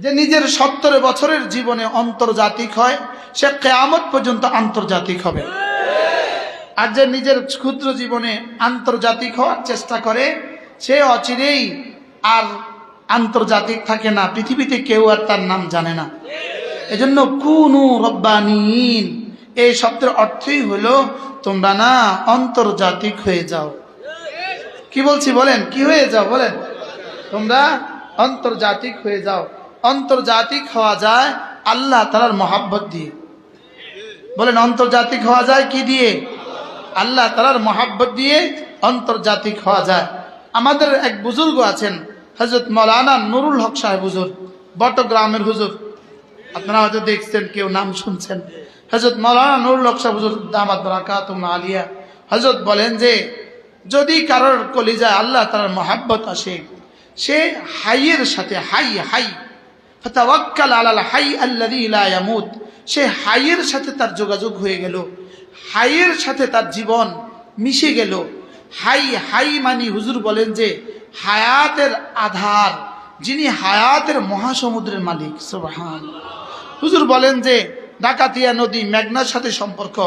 যে নিজের 70 বছরের জীবনে আন্তর্জাতিক হয়, সে কিয়ামত পর্যন্ত আন্তর্জাতিক হবে। আর যে নিজের ক্ষুদ্র জীবনে আন্তর্জাতিক হওয়ার চেষ্টা করে, সে অচিরেই আর আন্তর্জাতিক থাকে না। পৃথিবীতে কেউ আর তার নাম জানে না। এজন্য কুনু রব্বানিন এই শব্দের অর্থই হলো তোমরা না আন্তর্জাতিক হয়ে যাও। কি বলছি বলেন? কি হয়ে যাও বলেন? তোমরা আন্তর্জাতিক হয়ে যাও। আন্তর্জাতিক হওয়া যায় আল্লাহ তাআলার মহব্বত দিয়ে। বলেন আন্তর্জাতিক হওয়া যায় কি দিয়ে? আল্লাহ তাআলার মহব্বত দিয়ে আন্তর্জাতিক হওয়া যায়। আমাদের এক বুজুর্গ আছেন, হযরত মাওলানা নুরুল হক সাহেব হুজুর, বটগ্রামের হুজুর। আপনারা হয়তো দেখছেন, কেউ নাম শুনছেন। হযরত মাওলানা নুরুল হক সাহেব হুজুর দামাত বারাকাতুহুম আলিয়া হযরত বলেন যে যদি কারোর কলিজায় আল্লাহ তাআলার মহব্বত আসে, সে হাইয়ের সাথে হাই ফাতাওয়াক্কাল আলাল হাই আল্লাযী লা ইয়ামুত, সে হাইয়ের সাথে তার যোগাযোগ হয়ে গেল, হাইয়ের সাথে তার জীবন মিশে গেল। হাই মানি হুজুর বলেন যে হায়াতের আধার, যিনি হায়াতের মহাসমুদ্রের মালিক। সুবহানাল্লাহ। হুজুর বলেন যে ডাকাতিয়া নদী মেঘনার সাথে সম্পর্ক,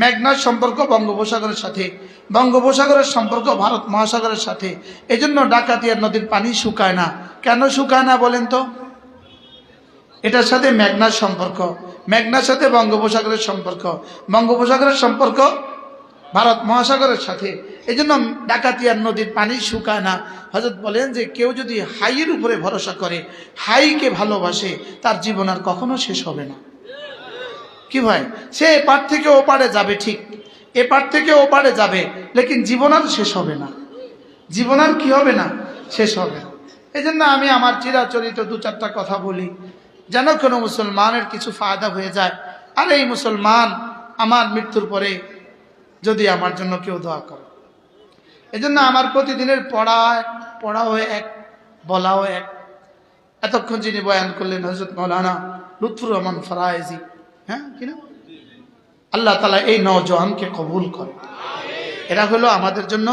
মেঘনার সম্পর্ক বঙ্গোপসাগরের সাথে, বঙ্গোপসাগরের সম্পর্ক ভারত মহাসাগরের সাথে। এজন্য ডাকাতিয়া নদীর পানি শুকায় না। কেন শুকায় না বলেন তো? এটার সাথে মেঘনার সম্পর্ক, মেঘনার সাথে বঙ্গোপসাগরের সম্পর্ক, বঙ্গোপসাগরের সম্পর্ক ভারত মহাসাগরের সাথে। এই জন্য ডাকাতিয়ার নদীর পানি শুকায় না। হযরত বলেন যে কেউ যদি হাইয়ের উপরে ভরসা করে, হাইকে ভালোবাসে, তার জীবন আর কখনো শেষ হবে না। কি ভাই? সে এপার থেকে ওপারে যাবে, ঠিক এপার থেকে ওপারে যাবে, লেকিন জীবন আর শেষ হবে না। জীবন আর কি হবে না? শেষ হবে না। এই জন্য আমি আমার চিরাচরিত 2-4টা কথা বলি, যেন কোনো মুসলমানের কিছু ফায়দা হয়ে যায়। আর এই মুসলমান আমার মৃত্যুর পরে যদি আমার জন্য কেউ দোয়া করে। এজন্য আমার প্রতিদিনের পড়াও এক, বলাও এক। এতক্ষণ যিনি বয়ান করলেন হযরত মাওলানা লুৎফুর রহমান ফরায়েজি, হ্যাঁ কিনা, আল্লাহ তাআলা এই নওজোয়ানকে কবুল করে। এরা হলো আমাদের জন্য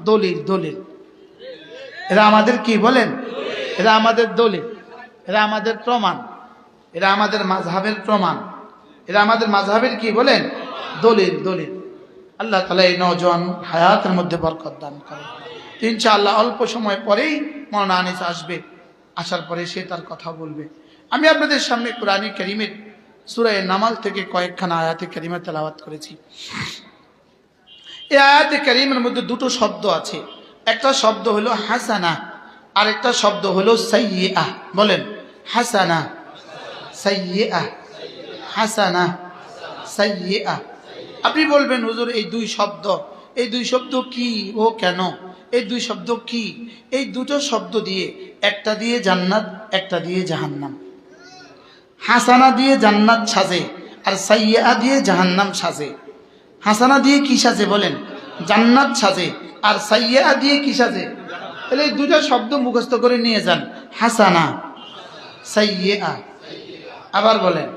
দলিল। এরা আমাদের কি বলেন? এরা আমাদের দলিল, এরা আমাদের প্রমাণ, এরা আমাদের মাযহাবের প্রমাণ, এরা আমাদের মাযহাবের কি বলেন? দলিল। আল্লাহ তাআলা এই নওজোয়ান হায়াতের মধ্যে বরকত দান করে। ইনশাআল্লাহ অল্প সময় পরেই মাওলানা আনিস আসবে, আসার পরে সে তার কথা বলবে। আমি আপনাদের সামনে কোরআনে কারীমের সূরা নামাল থেকে কয়েকখানা আয়াতে কারীমা তেলাওয়াত করেছি। এই আয়াতে কারীমের মধ্যে 2টো শব্দ আছে। একটা শব্দ হলো হাসানা, আর একটা শব্দ হলো সাইয়্যিআহ। বলেন হাসানা, সাইয়্যিআহ, হাসানা, সাইয়্যিআহ। আপনি বলবেন হুজুর এই 2 শব্দ কি ও কেন? এই 2 শব্দ কি? এই 2টো শব্দ দিয়ে, একটা দিয়ে জান্নাত, একটা দিয়ে জাহান্নাম। হাসানা দিয়ে জান্নাত সাজে, আর সাইয়্যিআহ দিয়ে জাহান্নাম সাজে। হাসানা দিয়ে কি সাজে বলেন? জান্নাত সাজে। আর সাইয়্যিআহ দিয়ে কি সাজে? তাহলে এই 2টা শব্দ মুখস্থ করে নিয়ে যান। হাসানা, সাইয়্যিআহ। আবার বলেন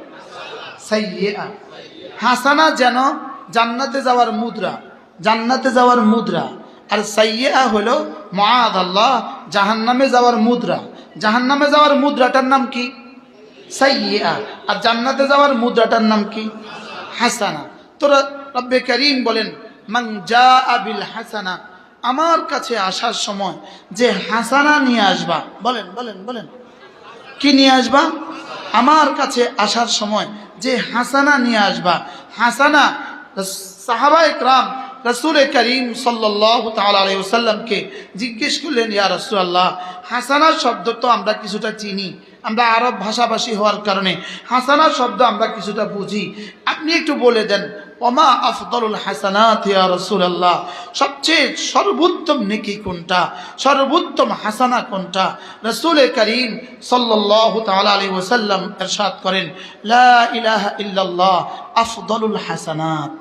সাইয়্যিআহ। হাসানা যেন জান্নাতে যাওয়ার মুদ্রা, জান্নাতে যাওয়ার মুদ্রা। আর সাইয়্যিআহ হলো মুআযাল্লাহ জাহান্নামে যাওয়ার মুদ্রা। জাহান্নামে যাওয়ার মুদ্রাটার নাম কি? সাইয়্যিআহ। আর জান্নাতে যাওয়ার মুদ্রাটার নাম কি? হাসানা। তো রব্বে কারীম বলেন মান জাআ বিল হাসানা, আমার কাছে আসার সময় যে হাসানা নিয়ে আসবা। বলেন কি নিয়ে আসবা? আমার কাছে আসার সময় যে হাসানা নিয়ে আসবা। হাসানা সাহাবায়ে কেরাম রাসূল করিম সাল্লাল্লাহু তাআলা আলাইহি ওয়াসাল্লামকে জিজ্ঞেস করলেন, ইয়া রাসূলুল্লাহ, হাসানা শব্দ তো আমরা কিছুটা চিনি, আমরা আরব ভাষাভাষী হওয়ার কারণে হাসানা শব্দ আমরা কিছুটা বুঝি, আপনি একটু বলে দেন ওমা আফদলুল হাসানাত ইয়া রাসূলুল্লাহ, সবচেয়ে সর্বোত্তম নেকি কোনটা, সর্বোত্তম হাসানা কোনটা? রাসূল করিম সাল্লাল্লাহু তাআলা আলাইহি ওয়াসাল্লাম ইরশাদ করেন, লা ইলাহা ইল্লাল্লাহ আফদলুল হাসানাত।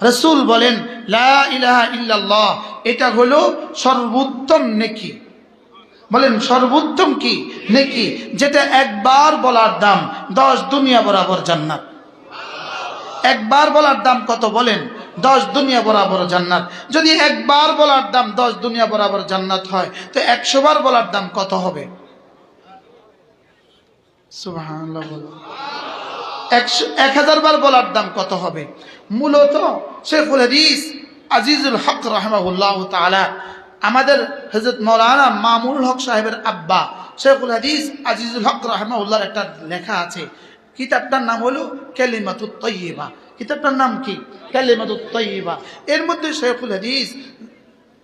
রাসূল বলেন লা ইলাহা ইল্লাল্লাহ, এটা হলো সর্বোত্তম নেকি। বলেন সর্বোত্তম কি নেকি? যেটা একবার বলার দাম 10 দুনিয়া বরাবর জান্নাত। একবার বলার দাম কত বলেন? 10 দুনিয়া বরাবর জান্নাত। যদি একবার বলার দাম 10 দুনিয়া বরাবর জান্নাত হয়, তো 100 বার বলার দাম কত হবে? সুবহানাল্লাহ বলো। 1000 বার বলার দাম কত হবে? মূলত শেখুল হাদিস আজিজুল হক রাহিমাহুল্লাহ তাআলা, আমাদের হযরত মাওলানা মামুনুল হক সাহেবের আব্বা শেখুল হাদিস আজিজুল হক রাহিমাহুল্লাহর একটা লেখা আছে, কিতাবটার নাম হলো কালিমাতুত তাইয়্যিবা। কিতাবটার নাম কি? কালিমাতুত তাইয়্যিবা। এর মধ্যে শেখুল হাদিস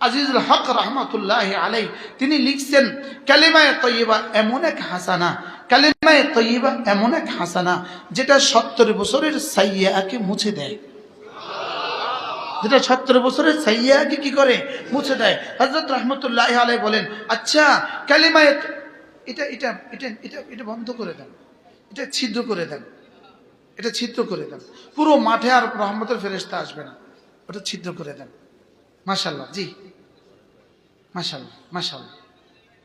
আজিজুল হক রহমতুল্লাহ আলাইহি তিনি লিখছেন, কালিমায়ে তাইয়্যিবা এমন এক হাসানা, কালিমায়ে তাইয়্যিবা এমন এক হাসানা যেটা 70 বছরের সাইয়্যাকে মুছে দেয়। যেটা 70 বছরের সাইয়্যাকে কি করে? মুছে দেয়। হযরত রহমতুল্লাহ আলাইহি বলেন, আচ্ছা কালিমায়ে এটা এটা এটা এটা এটা বন্ধ করে দেন, এটা ছিদ্র করে দেন, এটা ছিদ্র করে দেন, পুরো মাঠে আর রহমতের ফেরেশতা আসবে না, ওটা ছিদ্র করে দেন। মাশাআল্লাহ, জি মাশাআল্লাহ মাশাআল্লাহ।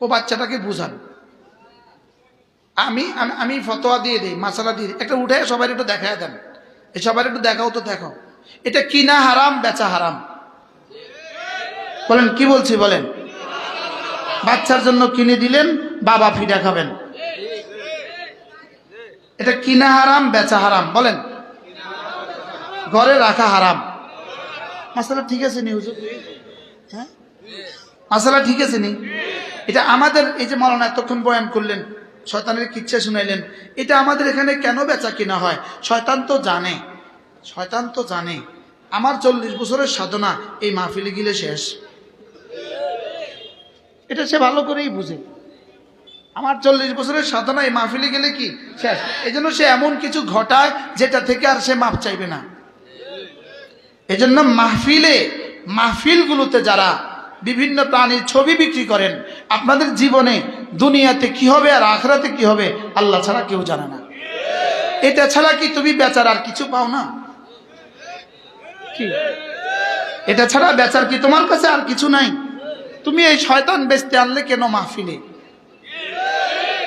ও বাচ্চাটাকে বুঝান। আমি আমি ফতোয়া দিয়ে দিই, মাসালা দিয়ে দিই, একটা উঠে সবাই একটু দেখায় দেন, এই সবাই একটু দেখাও তো, দেখো এটা কিনা হারাম বেচা হারাম? বলেন কি বলছি বলেন? বাচ্চার জন্য কিনে দিলেন, বাবা ফিডা খাবেন, এটা কিনা হারাম বেচা হারাম? বলেন। ঘরে রাখা হারাম। মাসালা ঠিক আছে নি হুজুর? হ্যাঁ মাসালা ঠিক আছে নি? এটা আমাদের এই যে মাওলানা এতক্ষণ বয়ান করলেন, শয়তানের কিচ্ছা শুনাইলেন, এটা আমাদের এখানে কেন বেচা কিনা হয়? শয়তান তো জানে, শয়তান তো জানে আমার 40 বছরের সাধনা এই মাহফিলে গিলে শেষ। এটা সে ভালো করেই বুঝে, আমার 40 বছরের সাধনা এই মাহফিলে গেলে কি শেষ। এই জন্য সে এমন কিছু ঘটায় যেটা থেকে আর সে মাপ চাইবে না। এই জন্য মাহফিলগুলোতে যারা বিভিন্ন প্রাণীর ছবি বিক্রি করেন, আপনাদের জীবনে দুনিয়াতে কি হবে আর আখিরাতে কি হবে আল্লাহ ছাড়া কেউ জানে না। এটা ছাড়া কি তুমি বেচার আর কিছু পাও না? কি এটা ছাড়া বেচার কি তোমার কাছে আর কিছু নাই? তুমি এই শয়তান বেচতে আনলে কেন মাহফিলে?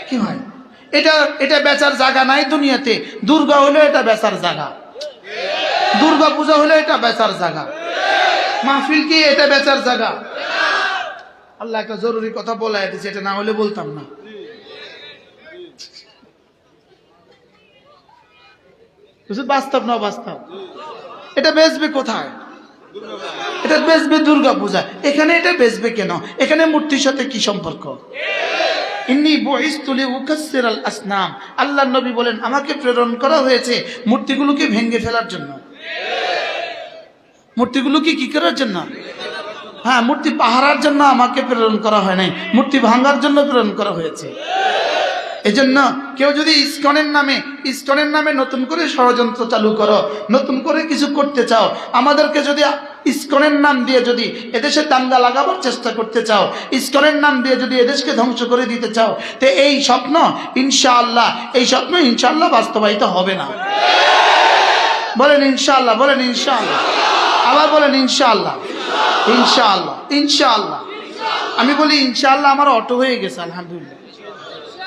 কি হয়? এটা বেচার জায়গা নাই দুনিয়াতে। দুর্গা হলো এটা বেচার জায়গা, দুর্গা পূজা হলো এটা বেচার জায়গা, মাহফিল কি এটা বেচার জায়গা? আল্লাহ একটা জরুরি কথা বলে দিয়েছে, এটা না হলে বলতাম না। বাস্তব না বাস্তব? এটা বেচবে কোথায়? এটা বেচবে দুর্গা পূজা, এখানে এটা বেচবে কেন? এখানে মূর্তির সাথে কি সম্পর্ক? ইন্নী বুইসতু লিউকাসসিরাল আসনাম, আল্লাহর নবী বলেন আমাকে প্রেরণ করা হয়েছে মূর্তিগুলোকে ভেঙে ফেলার জন্য। মূর্তিগুলোকে কি করার জন্য? হ্যাঁ, মূর্তি পাহারার জন্য আমাকে প্রেরণ করা হয় নাই, মূর্তি ভাঙার জন্য প্রেরণ করা হয়েছে। এজন্য কেউ যদি ইসকনের নামে নতুন করে ষড়যন্ত্র চালু করো, নতুন করে কিছু করতে চাও, আমাদেরকে যদি ইসকনের নাম দিয়ে যদি এদেশে দাঙ্গা লাগাবার চেষ্টা করতে চাও, ইসকনের নাম দিয়ে যদি এদেশকে ধ্বংস করে দিতে চাও, তো এই স্বপ্ন ইনশাআল্লাহ বাস্তবায়িত হবে না। বলেন ইনশাআল্লাহ, বলেন ইনশাআল্লাহ, আবার বলেন ইনশাআল্লাহ, ইনশাআল্লাহ, ইনশাআল্লাহ। আমি বলি ইনশাআল্লাহ আমার অটো হয়ে গেছে, আলহামদুলিল্লাহ।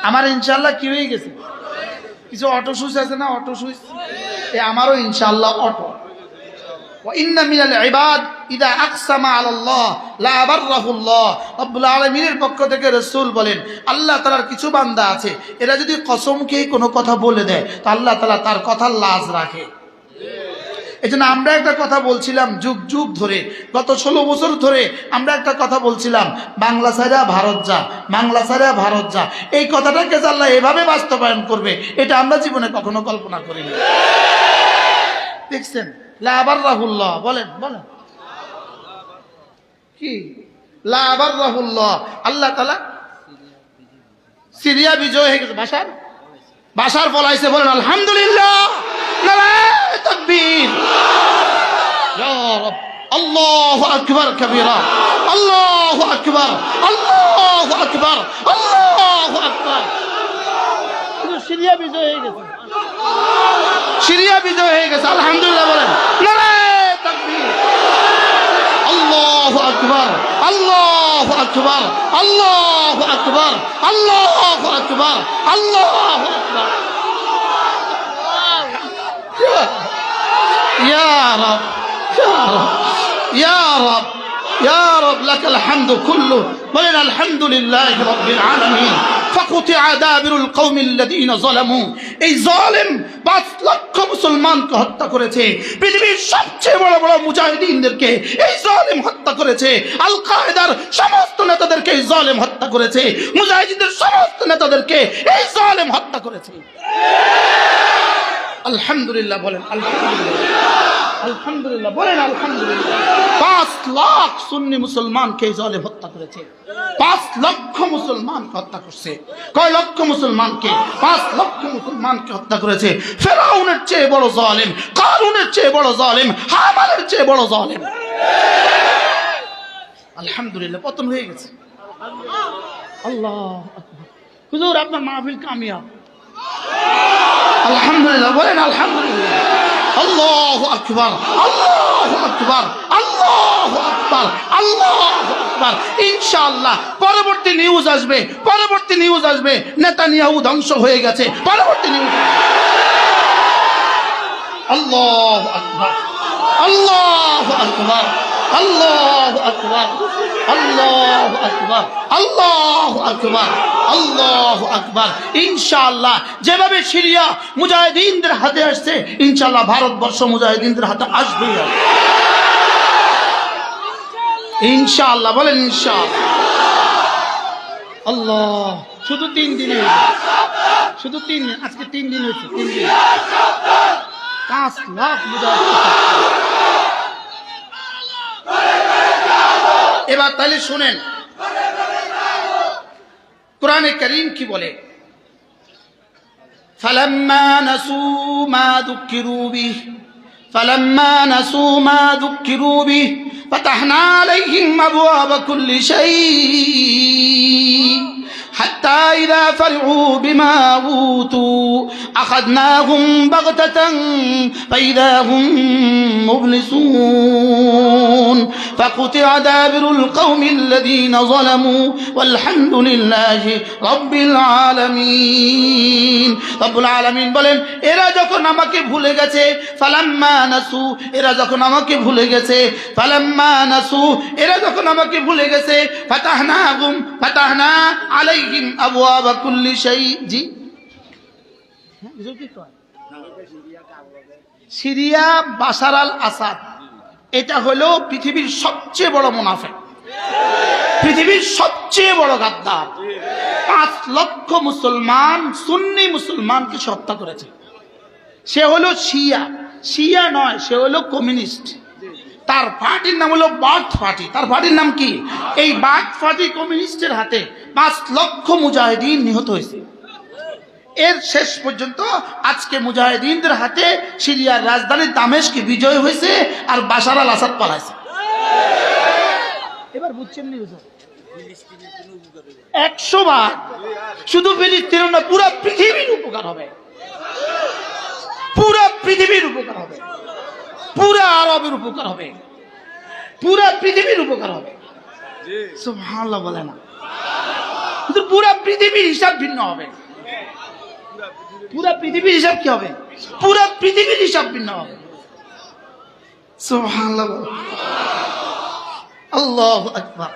আমার ইনশাআল্লাহ কি হয়ে গেছে? কিছু অটো সুইচ আছে না, অটো সুইচ, আমারও ইনশাআল্লাহ অটো। ওয়া ইন্না মিনাল ইবাদ ইদা আকসামা আলাল্লাহ লা আবাররাহুল্লাহ, রব্বুল আলামিনের পক্ষ থেকে রাসূল বলেন আল্লাহ তাআলার কিছু বান্দা আছে, এরা যদি কসম খেয়ে কোনো কথা বলে দেয় তো আল্লাহ তাআলা তার কথার লাজ রাখে। এজন্য আমরা একটা কথা বলছিলাম যুগ যুগ ধরে, গত 16 বছর ধরে আমরা একটা কথা বলছিলাম, বাংলা ছাড়া ভারত যা, বাংলা ছাড়া ভারত যা। এই কথাটাকে আল্লাহ এভাবে বাস্তবায়ন করবে এটা আমরা জীবনে কখনো কল্পনা করিনি। দেখছেন লা আবাররাহুল্লাহ, বলেন বলেন কি লা আবাররাহুল্লাহ, আল্লাহ তাআলা সিরিয়া বিজয় হয়ে গেছে, বাশার পলাইছে, বলেন আলহামদুলিল্লাহ, নারায়ে তাকবীর, ইয়া রাব, আল্লাহু আকবার কবীরা, আল্লাহু আকবার, আল্লাহু আকবার, আল্লাহু আকবার। সিরিয়া বিজয় হয়ে গেছে, সিরিয়া বিজয় হয়ে গেছে, আলহামদুলিল্লাহ, বলেন নারায়ে তাকবীর, আল্লাহু আকবার, আল্লাহু আকবার, আল্লাহু আকবার, আল্লাহু আকবার, আল্লাহু আকবার। يا رب يا رب يا رب يا رب لك الحمد كله، بل الحمد لله رب العالمين. ফাকুতিআ দাবিরুল কওমিল্লাযীনা যালামু। এই জালেম 5 লক্ষ মুসলমানকে হত্যা করেছে। পৃথিবীর সবচেয়ে বড় বড় মুজাহিদিনদেরকে এই জালেম হত্যা করেছে। আল কায়েদার সমস্ত নেতাদেরকে এই জালেম হত্যা করেছে। মুজাহিদিনদের সমস্ত নেতাদেরকে এই জালেম হত্যা করেছে। আলহামদুলিল্লাহ বলেন, আলহামদুলিল্লাহ, আলহামদুলিল্লাহ বলেন, আলহামদুলিল্লাহ। 5 লাখ সুন্নি মুসলমানকে এই জালেম হত্যা করেছে। 5 লক্ষ মুসলমানকে হত্যা করছে। কয় লক্ষ মুসলমানকে? 5 লক্ষ মুসলমানকে হত্যা করেছে। ফেরাউনের চেয়ে বড় জালেম, কারুনের চেয়ে বড় জালেম, হামানের চেয়ে বড় জালেম। আলহামদুলিল্লাহ, পতন হয়ে গেছে। আল্লাহ আকবার। হুজুর আপনার মাহফিল কামিয়াব। আলহামদুলিল্লাহ বলেন, আলহামদুলিল্লাহ। আল্লাহু আকবার, আল্লাহু আকবার, আল্লাহু আকবার, আল্লাহু আকবার। ইনশাআল্লাহ পরবর্তী নিউজ আসবে, পরবর্তী নিউজ আসবে নেতানিয়াহু ধ্বংস হয়ে গেছে। পরবর্তী নিউজ আল্লাহু আকবার, আল্লাহু আকবার, আল্লাহু আকবার, আল্লাহু আকবার, আল্লাহু আকবার, আল্লাহু আকবার। ইনশাআল্লাহ যেভাবে সিরিয়া মুজাহিদিনদের হাতে আসছে, ইনশাআল্লাহ ভারতবর্ষ মুজাহিদিনদের হাতে আসবে। ইনশাআল্লাহ বলেন, ইনশাআল্লাহ। আল্লাহ, শুধু 3 দিন হয়েছে, শুধু 3 দিন, আজকে 3 দিন হয়েছে। 3 দিন 5 লাখ মুজাহিদিন। এবার তাহলে শুনেন কোরআনে কারীম কি বলে। ফালাম্মা নাসু মা যুকিরু বিহি, ফালাম্মা নাসু মা যুকিরু বিহি ফাতাহনা আলাইহিম আবওয়াবা কুল্লি শাই حتى إذا فرحوا بما أوتوا أخذناهم بغتة فإذا هم مبلسون فقطع دابر القوم الذين ظلموا والحمد لله رب العالمين। رب العالمين বলেন এরা যখন আমাকে ভুলে গেছে, ফালাম্মা নাসু, এরা যখন আমাকে ভুলে গেছে, ফালাম্মা নাসু, এরা যখন আমাকে ভুলে গেছে, ফাতাহনা আলাইহিম আবওয়াবা কুল্লি শাই। জি সিরিয়া বাশার আল আসাদ, এটা হলো পৃথিবীর সবচেয়ে বড় মুনাফিক, পৃথিবীর সবচেয়ে বড় গাদ্দার। 5 লক্ষ মুসলমান, সুন্নি মুসলমানকে হত্যা করেছে। সে হলো শিয়া, শিয়া নয়, সে হলো কমিউনিস্ট। তার পার্টির নাম হলো বার্থ পার্টি। তার পার্টির নাম কি? এই বার্থ পার্টি কমিউনিস্টের হাতে 5 লক্ষ মুজাহিদিন নিহত হয়েছে। এর শেষ পর্যন্ত আজকে মুজাহিদিনদের হাতে সিরিয়ার রাজধানী দামেস্কে বিজয় হয়েছে, আর বাশার আল আসাদ পালাইছে। এবার বুঝছেন নি 100 বার, শুধু ফিলিস্তিন না, পুরো পৃথিবীর উপকার হবে, পুরো পৃথিবীর উপকার হবে, পুরো আরবের উপকার হবে, পুরো পৃথিবীর উপকার হবে। সুবহানাল্লাহ বলে না, কিন্তু পুরো পৃথিবীর হিসাব ভিন্ন হবে। পুরো পৃথিবীর হিসাব কি হবে? পুরো পৃথিবীর হিসাব ভিন্ন হবে। সুবহানাল্লাহ, আল্লাহু আকবার।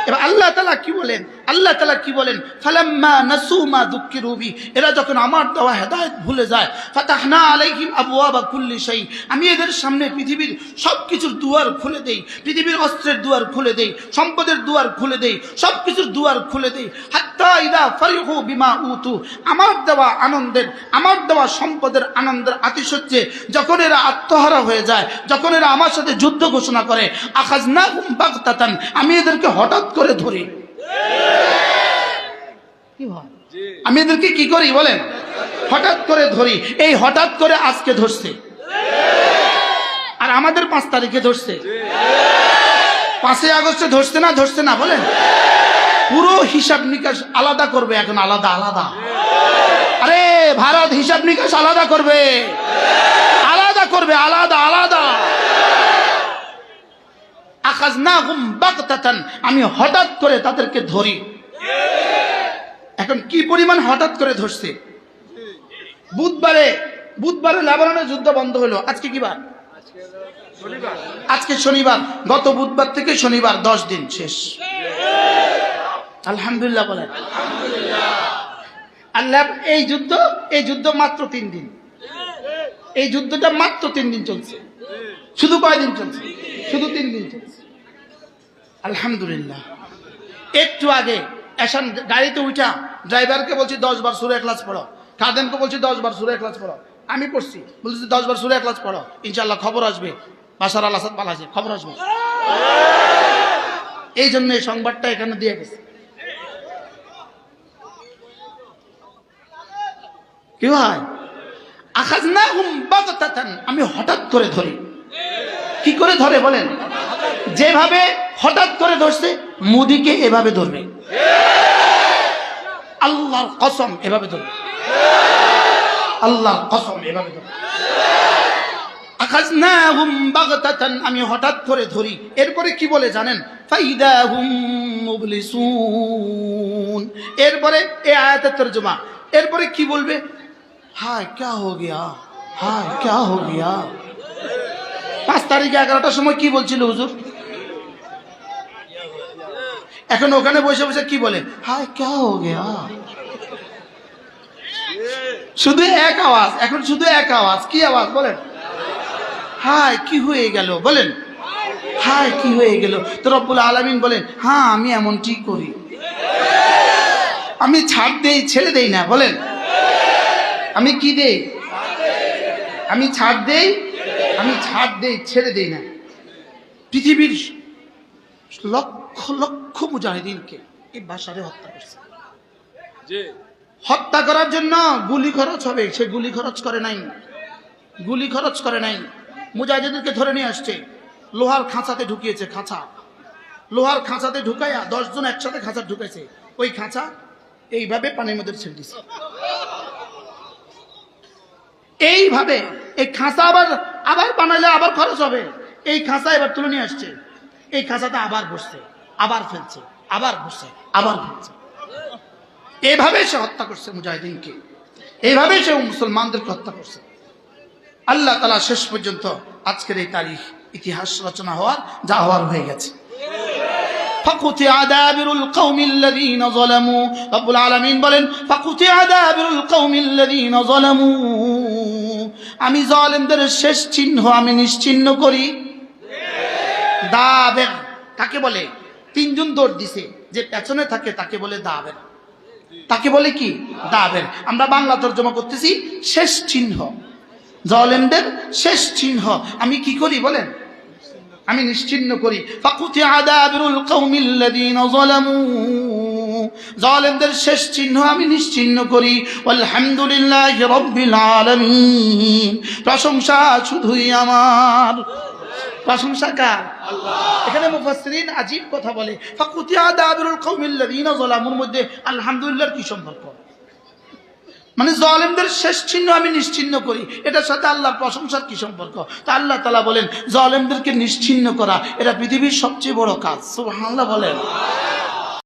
এবার আল্লাহ তাআলা কি বলেন? আল্লাহ তাআলা কি বলেন? ফালাম্মা নাসু মা যুকিরু বি, এরা যখন আমার দেওয়া হেদায়েত ভুলে যায়, ফাতাহনা আলাইহিম আবওয়াবা কুল্লি শাই, আমি এদের সামনে পৃথিবীর সবকিছুর দুয়ার খুলে দেই, পৃথিবীর অস্ত্রের দুয়ার খুলে দেই, সম্পদের দুয়ার খুলে দেই, সবকিছুর দুয়ার খুলে দেই। হাত্তা ইদা ফারিহু বিমা উতু, আমার দেওয়া আনন্দের, আমার দেওয়া সম্পদের আনন্দের আতিশয্যে যখন এরা আত্মহারা হয়ে যায়, যখন এরা আমার সাথে যুদ্ধ ঘোষণা করে, আখাযনাহুম বাগতাতান, আমি এদেরকে হঠাৎ করে ধরি। কি হয়? আমি এদেরকে কি করি বলেন? হঠাৎ করে ধরি। এই হঠাৎ করে আজকে ধরছে, আর আমাদের 5 তারিখে ধরছে। 5 আগস্টে ধরছে না? ধরছে না বলেন? পুরো হিসাব নিকাশ আলাদা করবে এখন, আলাদা আলাদা। আরে ভারত হিসাব নিকাশ আলাদা করবে, আলাদা করবে, আলাদা আলাদা। আখাযনাহুম বাগতাতান, আমি হঠাৎ করে তাদেরকে ধরি। এখন কি পরিমাণ হঠাৎ করে ধরছে? বুধবারে লেবাননের যুদ্ধ বন্ধ হলো। আজকে কি বার? আজকে শনিবার। গত বুধবার থেকে শনিবার 10 দিন শেষ। আলহামদুলিল্লাহ বলেন। আল্লাহ এই যুদ্ধ মাত্র 3 দিন, এই যুদ্ধটা মাত্র 3 দিন চলছে। শুধু কয়দিন চলছে? শুধু 3 দিন চলছে। আলহামদুলিল্লাহ। একটু আগে এসান গাড়িতে উঠা ড্রাইভারকে বলছি 10 বার সূরা ইখলাস পড়ো, খাদেমকে বলছি 10 বার সূরা ইখলাস পড়ো, আমি পড়ছি, বলছি 10 বার সূরা ইখলাস পড়ো, ইনশাআল্লাহ খবর আসবে বাশার আল আসাদ পালাছে, খবর আসবে। এই জন্য এই সংবাদটা এখানে দিয়ে গেছে। কি হয়? আখাযনাহুম বাগতাতান, আমি হঠাৎ করে ধরি। কি করে ধরে বলেন? যেভাবে হঠাৎ করে ধরছে মুদিকে এভাবে ধরবে, আল্লাহর কসম এভাবে ধরবে, আল্লাহর কসম এভাবে ধরবে। আখাযনাহুম বাগতাতান, আমি হঠাৎ করে ধরি। এরপরে কি বলে জানেন? ফাইদাহুম মুবলিসুন। এরপরে এই আয়াতের তরজমা, এরপরে কি বলবে? হায় ক্যা হো গিয়া, হায় ক্যা হো গিয়া। 5 তারিখে 11টার সময় কি বলছিল হুজুর? এখন ওখানে বসে বসে কি বলে? হায় ক্যা হো গিয়া। শুধু এক আওয়াজ, এখন শুধু এক আওয়াজ। কি আওয়াজ বলেন? হায় কি হয়ে গেল বলেন, হায় কি হয়ে গেল। তো রব্বুল আলামিন বলেন, হ্যাঁ আমি এমনটি করি, আমি ছাড় দেই ছেড়ে দেই না। বলেন আমি কি দেই? আমি ছাড় দেই, আমি ছাড় দেই ছেড়ে দেই না। পৃথিবীর লক্ষ লক্ষ মুজাহিদিনকে এই বাশারে হত্যা করছে। হত্যা করার জন্য গুলি খরচ হবে, সে গুলি খরচ করে নাই, গুলি খরচ করে নাই। মুজাহিদিনকে ধরে নিয়ে আসছে, লোহার খাঁচাতে ঢুকিয়েছে, খাঁচা লোহার খাঁচাতে ঢুকাইয়া 10 জন একসাথে খাঁচা ঢুকাইছে। ওই খাঁচা এইভাবে পানির মধ্যে ছেড়ে দিছে। এইভাবে এই খাঁচা আবার বানাইলে আবার খরচ হবে। এই খাঁচা এবার তুলে নিয়ে আসছে, এই খাঁচাতে আবার বসছে, আবার ফেলছে, আবার বসছে, আবার ফেলছে। এইভাবে সে হত্যা করছে মুজাহিদিনকে, এইভাবে সে মুসলমানদেরকে হত্যা করছে। আল্লাহ তাআলা শেষ পর্যন্ত আজকের এই তারিখ ইতিহাস রচনা হওয়ার যা হওয়ার হয়ে গেছে। ফাকুতিআ দাবিরুল কওমিল্লাযীনা যালামু, রব্বুল আলামিন বলেন ফাকুতিআ দাবিরুল কওমিল্লাযীনা যালামু, আমি জালেমদের শেষ চিহ্ন আমি নিশ্চিহ্ন করি। দাবের কাকে বলে? 3 জন দৌড় দিছে, যে পেছনে থাকে তাকে বলে দাবের, তাকে বলে কি? দাবের। আমরা বাংলা তরজমা করতেছি শেষ চিহ্ন, জালেমদের শেষ চিহ্ন আমি কি করি বলেন? আমি নিশ্চিহ্ন করি। ফাকুতিআ দাবিরুল কওমিল্লাযীনা যালামু, জালেমদের শেষ চিহ্ন আমি নিশ্চিহ্ন করি। আলহামদুলিল্লাহি রাব্বিল আলামিন, প্রশংসা শুধুই আমার। প্রশংসা কার? আল্লাহ। এখানে মুফাসসিরিন আজীব কথা বলে, ফাকুতিআ দাবিরুল কওমিল্লাযীনা যালামুর মধ্যে আলহামদুলিল্লাহর কি সম্পর্ক? মানে জালেমদের শেষ চিহ্ন আমি নিশ্চিহ্ন করি, এটার সাথে আল্লাহর প্রশংসার কি সম্পর্ক? তো আল্লাহ তাআলা বলেন জালেমদেরকে নিশ্চিহ্ন করা এটা পৃথিবীর সবচেয়ে বড় কাজ। সুবহানাল্লাহ বলেন।